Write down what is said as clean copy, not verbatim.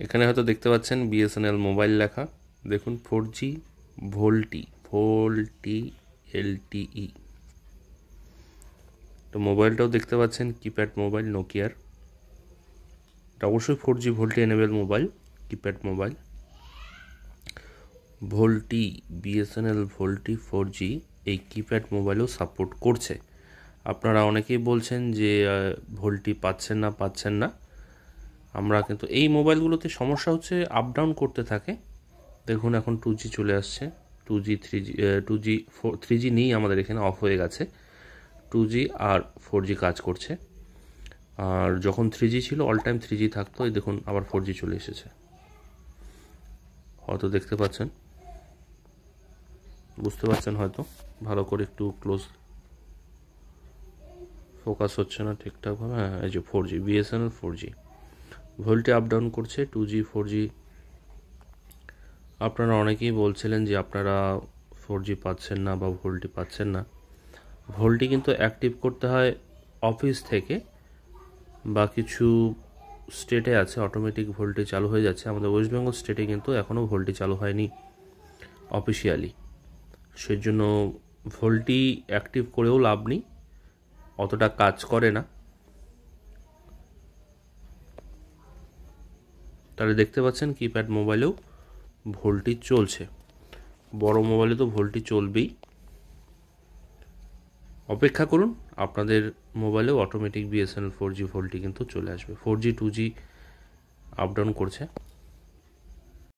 এখানে হয়তো দেখতে পাচ্ছেন বিএসএনএল মোবাইল লেখা, দেখুন 4G ভোল্টি LTE। তো মোবাইলটাও দেখতে পাচ্ছেন কিপ্যাড মোবাইল নোকিয়ার, এটা অবশ্যই 4G VoLTE enable mobile, keypad mobile. VoLTE BSNL VoLTE 4G এই কিপ্যাড মোবাইলও সাপোর্ট করছে। আপনারা অনেকেই বলছেন যে ভোল্টি পাচ্ছেন না। আমরা কিন্তু এই মোবাইলগুলোতে সমস্যা হচ্ছে আপ ডাউন করতে থাকে। দেখুন এখন 2G চলে আসছে, 3G নেই আমাদের এখানে, অফ হয়ে গেছে। 2G আর 4G কাজ করছে। আর যখন 3G ছিল অল টাইম 3G থাকতো, এই দেখুন আবার 4G চলে এসেছে, হয়তো দেখতে পাচ্ছেন, বুঝতে পারছেন হয়তো। ভালো করে একটু ক্লোজ, ফোকাস হচ্ছে না ঠিকঠাকভাবে। হ্যাঁ, এই যে 4G বিএসএনএল 4G ভোল্টে আপ ডাউন করছে, 2G 4G। আপনারা অনেকেই বলছিলেন যে আপনারা 4G পাচ্ছেন না বা ভোল্টি পাচ্ছেন না। ভোল্টি কিন্তু অ্যাক্টিভ করতে হয় অফিস থেকে, বা কিছু স্টেটে আছে অটোমেটিক ভোল্টি চালু হয়ে যাচ্ছে। আমাদের ওয়েস্ট বেঙ্গল স্টেটে কিন্তু এখনও ভোল্টি চালু হয়নি অফিসিয়ালি, সেজন্য ভোল্টি অ্যাক্টিভ করেও লাভ নেই, অতটা কাজ করে না। তাহলে দেখতে পাচ্ছেন কিপ্যাড মোবাইলেও ভোল্টি চলছে, বড় মোবাইলে তো ভোল্টি চলবেই। অপেক্ষা করুন, আপনাদের মোবাইলেও অটোমেটিক বিএসএনএল 4G ভোল্টি কিন্তু চলে আসবে। 4G 2G আপ ডাউন করছে।